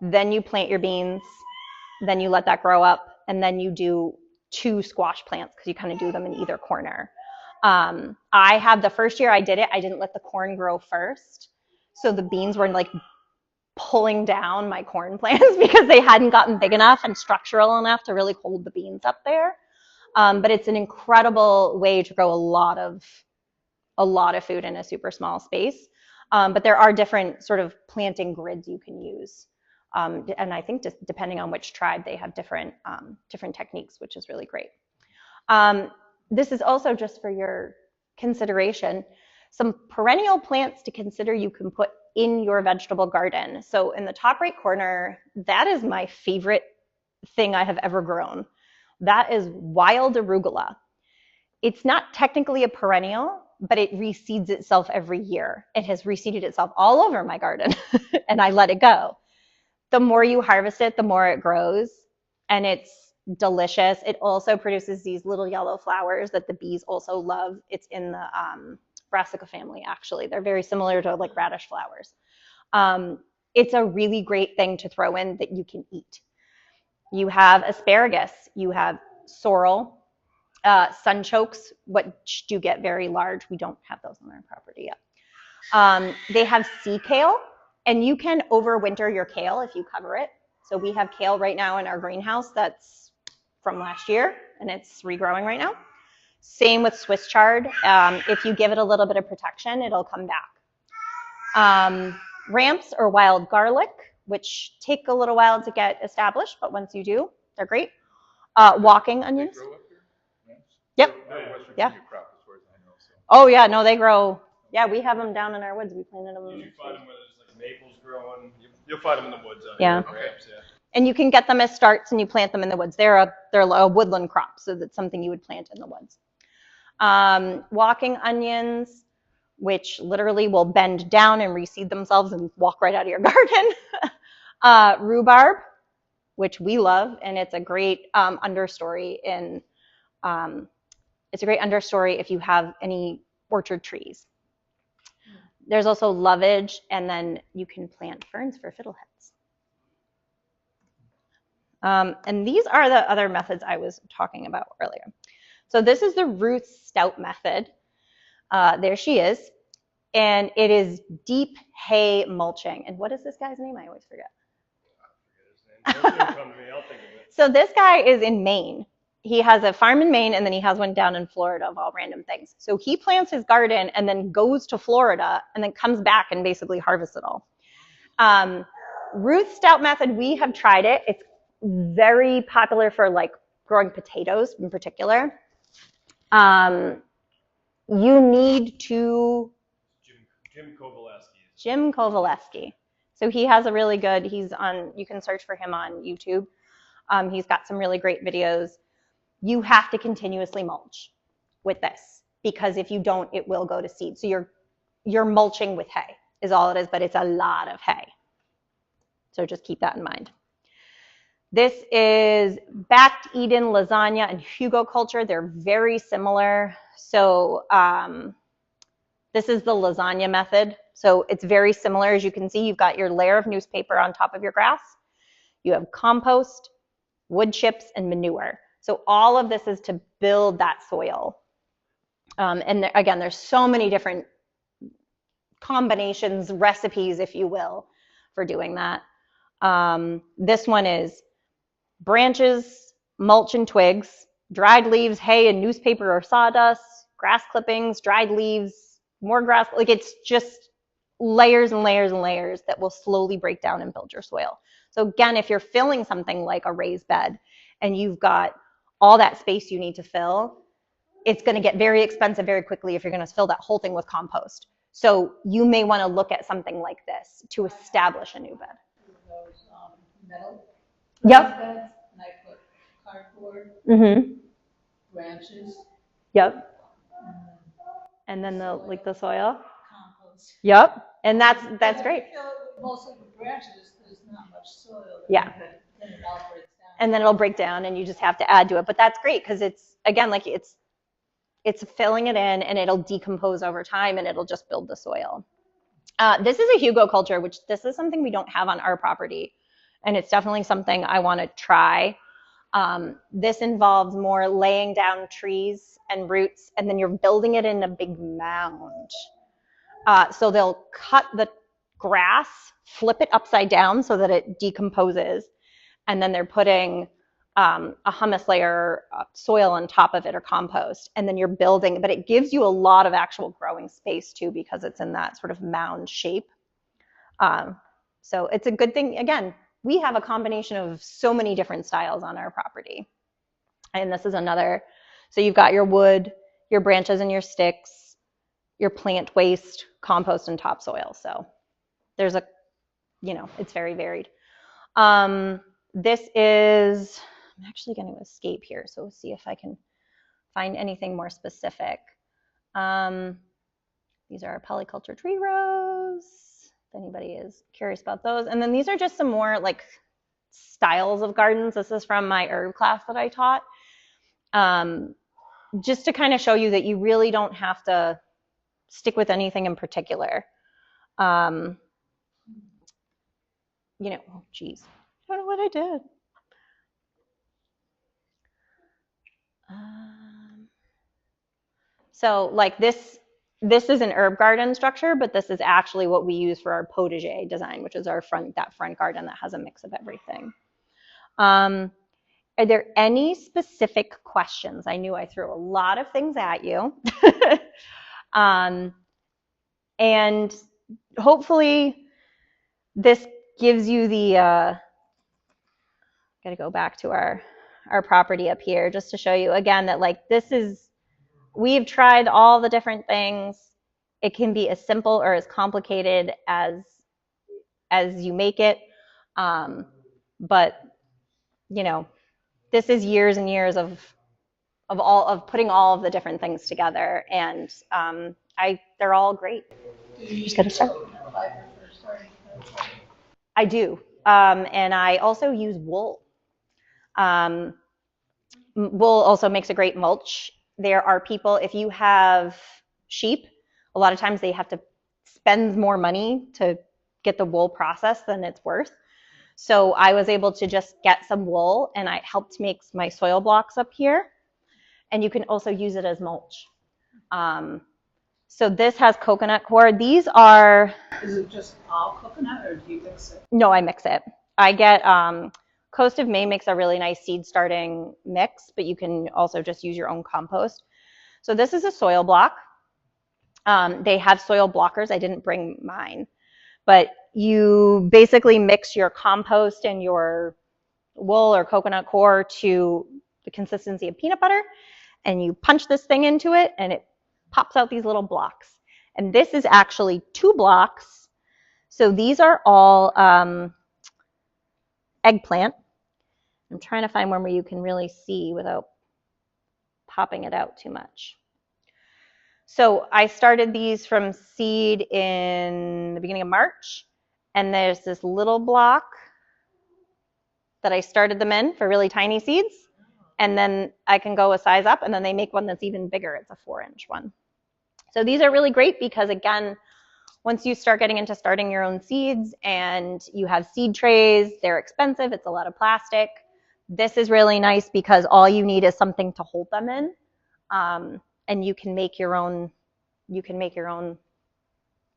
Then you plant your beans. Then you let that grow up. And then you do 2 squash plants because you kind of do them in either corner. I had the first year I did it, I didn't let the corn grow first. So the beans were like pulling down my corn plants because they hadn't gotten big enough and structural enough to really hold the beans up there. But it's an incredible way to grow a lot of food in a super small space. But there are different sort of planting grids you can use. And I think just depending on which tribe, they have different techniques, which is really great. This is also just for your consideration, some perennial plants to consider you can put in your vegetable garden. So in the top right corner, that is my favorite thing I have ever grown. That is wild arugula. It's not technically a perennial, but it reseeds itself every year. It has reseeded itself all over my garden and I let it go. The more you harvest it, the more it grows, and it's delicious. It also produces these little yellow flowers that the bees also love. It's in the brassica family, actually. They're very similar to like radish flowers. It's a really great thing to throw in that you can eat. You have asparagus, you have sorrel, sunchokes, which do get very large. We don't have those on our property yet. They have sea kale, and you can overwinter your kale if you cover it. So we have kale right now in our greenhouse that's from last year, and it's regrowing right now. Same with Swiss chard. If you give it a little bit of protection, it'll come back. Ramps or wild garlic, which take a little while to get established, but once you do, they're great. Walking onions. They grow up here? Yep. They're a West Yeah. Virginia crop, as far as I know. So. Oh yeah, no, they grow. Yeah, we have them down in our woods. We planted them. You find them where there's like maples growing. You'll find them in the woods out Yeah. here. Ramps, yeah. And you can get them as starts and you plant them in the woods. They're a woodland crop, so that's something you would plant in the woods. Walking onions, which literally will bend down and reseed themselves and walk right out of your garden. Rhubarb, which we love, and it's a great understory if you have any orchard trees. There's also lovage, and then you can plant ferns for fiddleheads. And these are the other methods I was talking about earlier. So this is the Ruth Stout method. There she is. And it is deep hay mulching. And what is this guy's name? I always forget. It'll come to me. I'll think of it. So this guy is in Maine. He has a farm in Maine, and then he has one down in Florida of all random things. So he plants his garden and then goes to Florida and then comes back and basically harvests it all. Ruth Stout method, we have tried it. It's very popular for like growing potatoes in particular. You need to... Jim Kovaleski. So he has a really good, you can search for him on YouTube. He's got some really great videos. You have to continuously mulch with this because if you don't, it will go to seed. So you're mulching with hay is all it is, but it's a lot of hay. So just keep that in mind. This is backed Eden, lasagna, and Hugo culture. They're very similar. So this is the lasagna method. So it's very similar. As you can see, you've got your layer of newspaper on top of your grass. You have compost, wood chips, and manure. So all of this is to build that soil. And again, there's so many different combinations, recipes, if you will, for doing that. This one is branches, mulch and twigs, dried leaves, hay and newspaper or sawdust, grass clippings, dried leaves, more grass. Like it's just layers and layers and layers that will slowly break down and build your soil. So again, if you're filling something like a raised bed and you've got all that space you need to fill, it's going to get very expensive very quickly if you're going to fill that whole thing with compost. So you may want to look at something like this to establish a new bed. Those metal Yep. beds, and I put cardboard, Mm-hmm. branches, Yep. and And then the soil. compost. Yep. And that's great. If you fill it with most of the branches, there's not much soil. Yeah. Then it all breaks down. And then it'll break down and you just have to add to it. But that's great because it's, again, like it's filling it in and it'll decompose over time and it'll just build the soil. This is a Hugo culture, which this is something we don't have on our property. And it's definitely something I want to try. This involves more laying down trees and roots, and then you're building it in a big mound. So they'll cut the grass, flip it upside down so that it decomposes, and then they're putting a humus layer of soil on top of it or compost, and then you're building, but it gives you a lot of actual growing space too because it's in that sort of mound shape. So it's a good thing. Again, we have a combination of so many different styles on our property. And this is another. So you've got your wood, your branches and your sticks, your plant waste, compost, and topsoil. So there's it's very varied. This is, I'm actually going to escape here. So we'll see if I can find anything more specific. These are our polyculture tree rows. If anybody is curious about those. And then these are just some more like styles of gardens. This is from my herb class that I taught. Just to kind of show you that you really don't have to stick with anything in particular. Oh geez, I don't know what I did. So like this is an herb garden structure, but this is actually what we use for our potager design, which is that front garden that has a mix of everything. Are there any specific questions? I knew I threw a lot of things at you. And hopefully this gives you the, gotta go back to our property up here just to show you again that like we've tried all the different things. It can be as simple or as complicated as you make it. But this is years and years of putting all of the different things together, and they're all great. Just gotta start. I do, and I also use wool. Wool also makes a great mulch. There are people, if you have sheep, a lot of times they have to spend more money to get the wool processed than it's worth. So I was able to just get some wool and I helped make my soil blocks up here. And you can also use it as mulch. So this has coconut coir. These are... Is it just all coconut or do you mix it? No, I mix it. I get... Coast of Maine makes a really nice seed starting mix, but you can also just use your own compost. So this is a soil block. They have soil blockers. I didn't bring mine. But you basically mix your compost and your wool or coconut coir to the consistency of peanut butter, and you punch this thing into it, and it pops out these little blocks. And this is actually 2 blocks. So these are all eggplant. I'm trying to find one where you can really see without popping it out too much. So I started these from seed in the beginning of March, and there's this little block that I started them in for really tiny seeds. And then I can go a size up, and then they make one that's even bigger. It's a 4-inch one. So these are really great because, again, once you start getting into starting your own seeds and you have seed trays, they're expensive. It's a lot of plastic. This is really nice because all you need is something to hold them in, and you can make your own. You can make your own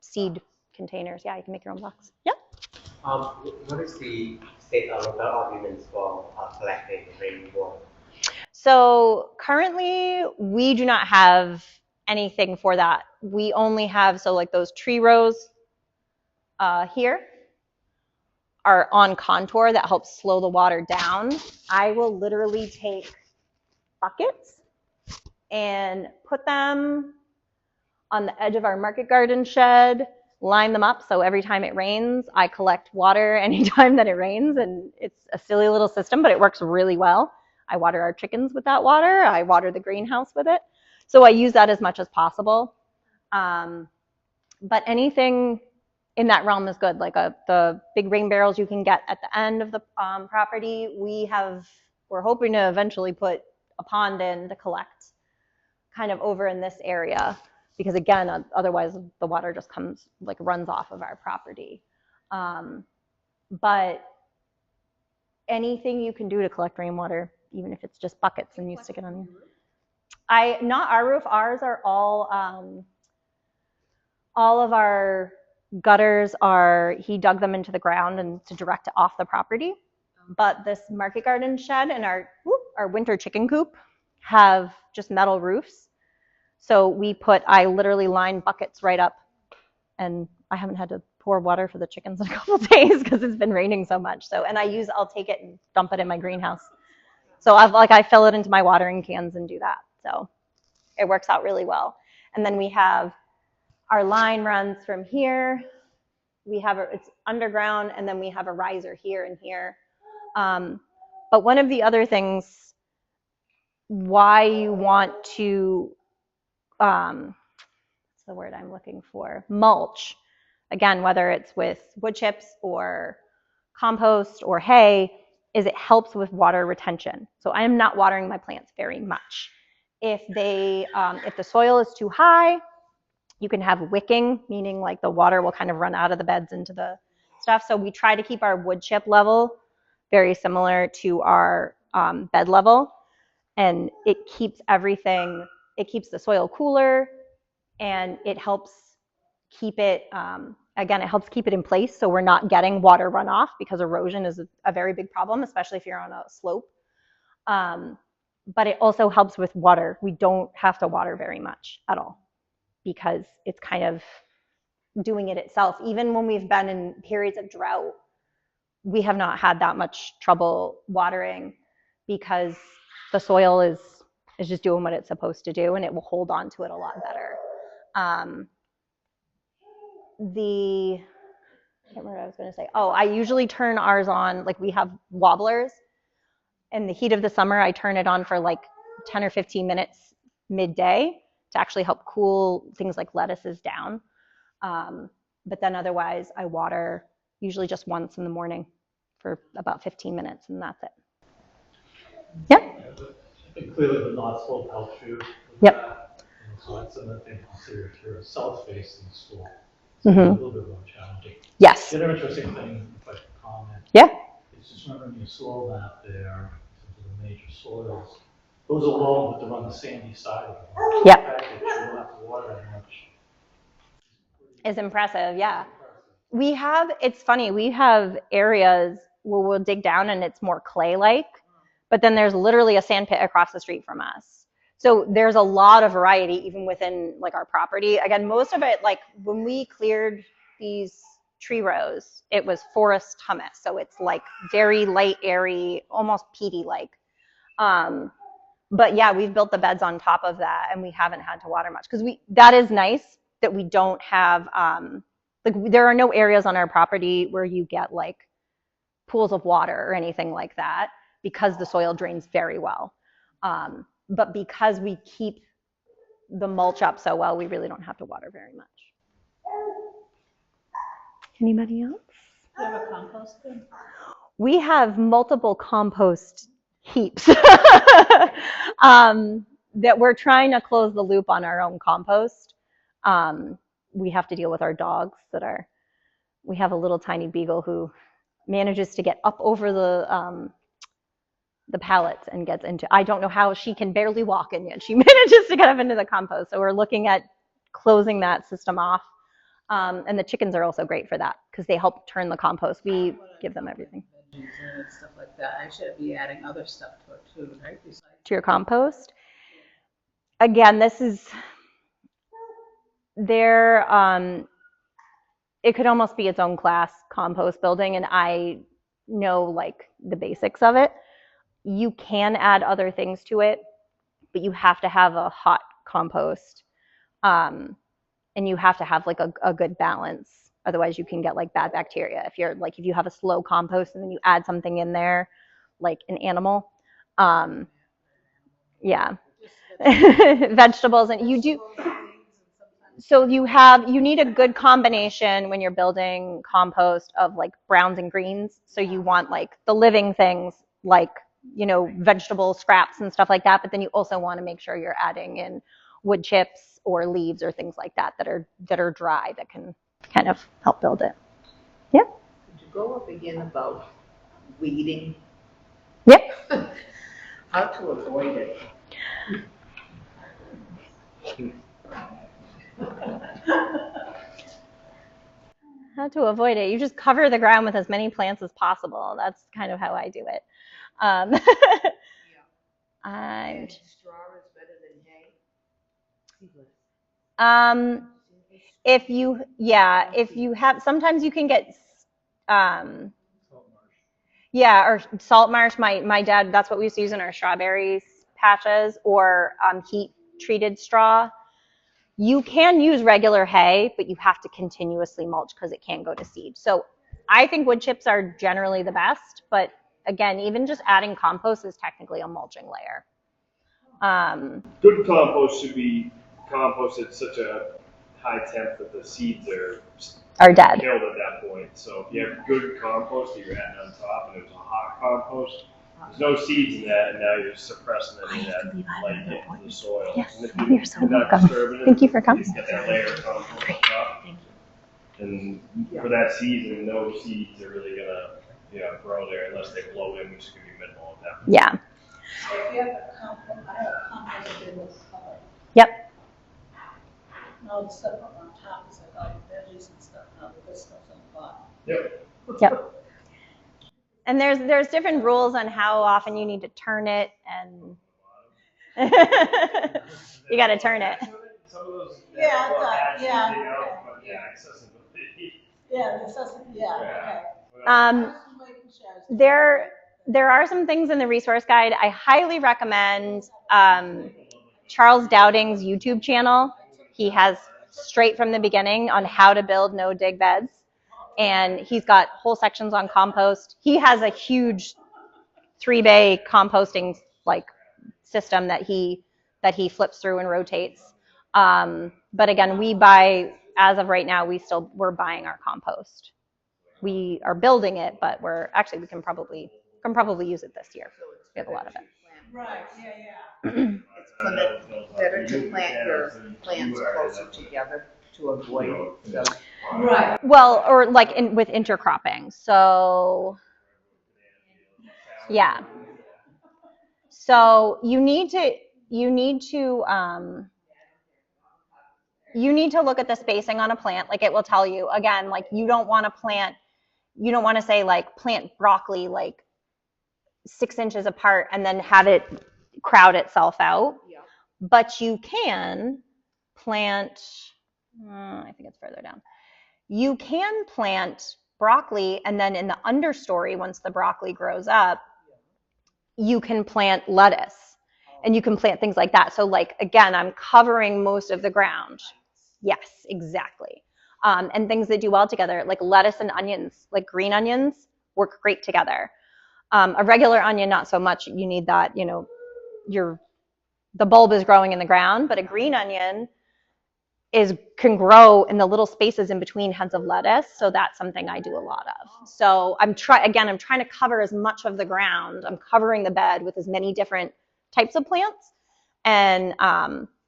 seed containers. Yeah, you can make your own box. Yep. What is the state of local ordinance for collecting rainwater? So currently, we do not have anything for that. We only have, so like those tree rows here are on contour that helps slow the water down. I will literally take buckets and put them on the edge of our market garden shed, line them up so every time it rains, I collect water anytime that it rains, and it's a silly little system, but it works really well. I water our chickens with that water. I water the greenhouse with it. So I use that as much as possible. But anything in that realm is good. Like the big rain barrels you can get at the end of the property. We're hoping to eventually put a pond in to collect kind of over in this area, because again, otherwise the water just runs off of our property. But anything you can do to collect rainwater, even if it's just buckets and you stick it on. Not our roof. Ours are all of our gutters he dug them into the ground and to direct it off the property. But this market garden shed and our winter chicken coop have just metal roofs. So I literally line buckets right up, and I haven't had to pour water for the chickens in a couple of days because it's been raining so much. So, and I'll take it and dump it in my greenhouse. So I fill it into my watering cans and do that. So it works out really well. And then we have our line runs from here. It's underground, and then we have a riser here and here. But one of the other things why you want to, what's the word I'm looking for? Mulch. Again, whether it's with wood chips or compost or hay, is it helps with water retention. So I am not watering my plants very much. If the soil is too high, you can have wicking, meaning like the water will kind of run out of the beds into the stuff. So we try to keep our wood chip level very similar to our bed level, and it keeps the soil cooler, and it helps keep it, it helps keep it in place so we're not getting water runoff, because erosion is a very big problem, especially if you're on a slope. But it also helps with water. We don't have to water very much at all, because it's kind of doing it itself. Even when we've been in periods of drought, we have not had that much trouble watering, because the soil is just doing what it's supposed to do, and it will hold on to it a lot better. I can't remember what I was going to say. Oh, I usually turn ours on, like we have wobblers. In the heat of the summer, I turn it on for like 10 or 15 minutes midday to actually help cool things like lettuces down. But then otherwise, I water usually just once in the morning for about 15 minutes, and that's it. Yeah? I think clearly the North Slope helps you. Yep. So that's another thing to consider if you're a south-facing slope. Mm-hmm. A little bit more challenging. Yes. The other interesting thing, if I could comment, yeah. is just remembering your soil map there, in terms of the major soils. Those alone, but they're on the sandy side of them. Yep. The fact that you don't have to water that much is impressive, yeah. It's funny, we have areas where we'll dig down and it's more clay-like, but then there's literally a sand pit across the street from us. So there's a lot of variety even within like our property. Again, most of it, like when we cleared these tree rows, it was forest humus. So it's like very light, airy, almost peaty-like. But yeah, we've built the beds on top of that, and we haven't had to water much, because that is nice that we don't have, there are no areas on our property where you get like pools of water or anything like that, because the soil drains very well. But because we keep the mulch up so well, we really don't have to water very much. Anybody else? Do you have a compost bin? We have multiple compost heaps that we're trying to close the loop on our own compost. We have to deal with our dogs we have a little tiny beagle who manages to get up over the pallets and gets into, I don't know how she can barely walk and yet she manages to get up into the compost. So we're looking at closing that system off. And the chickens are also great for that because they help turn the compost. We give them everything. And stuff like that. I should be adding other stuff to it too, right? To your compost. Again, this is it could almost be its own class, compost building, and I know like the basics of it. You can add other things to it, but you have to have a hot compost, and you have to have like a good balance. Otherwise, you can get like bad bacteria. If you have a slow compost and then you add something in there, like an animal, yeah, vegetables, and you do. So you need a good combination when you're building compost of like browns and greens. So you want like the living things like, vegetable scraps and stuff like that. But then you also want to make sure you're adding in wood chips or leaves or things like that are dry that can kind of help build it. Yeah. Could you go up again about weeding? Yep. How to avoid it? How to avoid it? You just cover the ground with as many plants as possible. That's kind of how I do it. And straw is better than hay? If you have, sometimes you can get, or salt marsh. My dad, that's what we used to use in our strawberries patches, or heat treated straw. You can use regular hay, but you have to continuously mulch because it can go to seed. So I think wood chips are generally the best, but again, even just adding compost is technically a mulching layer. Good compost should be composted at such a high temp that the seeds are dead. Killed at that point. So if you have good compost that you're adding on top and it's a hot compost, there's no seeds in that, and now you're suppressing any of that light into the soil. Yes, and you're so welcome. Thank you for coming. You get that layer of compost on top. And for that season, no seeds are really gonna grow there unless they blow in, which is gonna be minimal at that point. Yeah. If you have a compost, I have a compost bin with color. Yep. All the stuff up on top is like all your veggies and stuff, and all the good stuff's on the bottom. Yep. And there's different rules on how often you need to turn it, and you got to turn it. Some of those There are some things in the resource guide. I highly recommend Charles Dowding's YouTube channel. He has straight from the beginning on how to build no dig beds. And he's got whole sections on compost. He has a huge 3-bay composting like system that he flips through and rotates. But again, we buy, as of right now, we're buying our compost. We are building it, but we can probably use it this year. We have a lot of it. Right, It's better to plant your plants closer together to avoid the. Right. Well, or like with intercropping. So, yeah. So you need to look at the spacing on a plant. Like it will tell you again, like you don't want to say like plant broccoli like 6 inches apart and then have it crowd itself out. Yeah. But you can plant, I think it's further down. You can plant broccoli, and then in the understory, once the broccoli grows up, you can plant lettuce, and you can plant things like that. So like, again, I'm covering most of the ground. Yes, exactly. And things that do well together, like lettuce and onions, like green onions, work great together. A regular onion, not so much. You need that, the bulb is growing in the ground, but a green onion, can grow in the little spaces in between heads of lettuce. So that's something I do a lot of. So I'm trying to cover as much of the ground. I'm covering the bed with as many different types of plants. And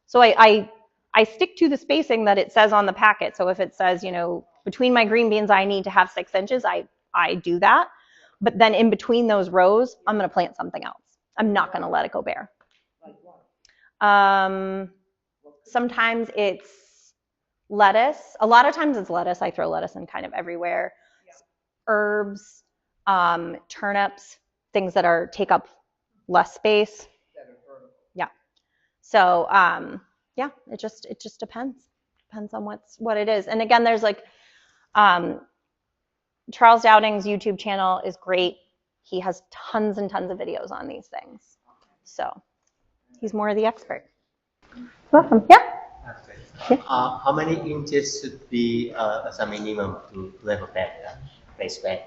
so I stick to the spacing that it says on the packet. So if it says, you know, between my green beans, I need to have 6 inches, I do that. But then in between those rows, I'm going to plant something else. I'm not going to let it go bare. Sometimes it's lettuce. A lot of times it's lettuce. I throw lettuce in kind of everywhere. Herbs, turnips, things that take up less space. Yeah. So yeah, it just depends. Depends on what it is. And again, there's like Charles Dowding's YouTube channel is great. He has tons and tons of videos on these things. So he's more the expert. Welcome. Yeah. How many inches should be as a minimum to have a bed, raised bed?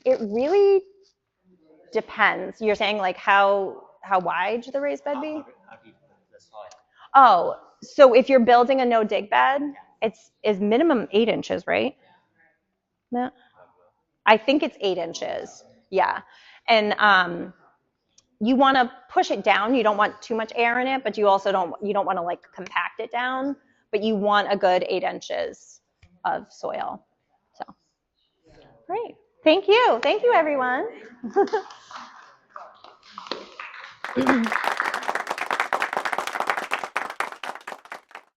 It really depends. You're saying like how wide should the raised bed be? Oh, so if you're building a no dig bed, it's minimum 8 inches, right? Yeah. I think it's 8 inches. Yeah. And you want to push it down. You don't want too much air in it, but you also don't want to like compact it down, but you want a good 8 inches of soil. So, great. Thank you. Thank you, everyone.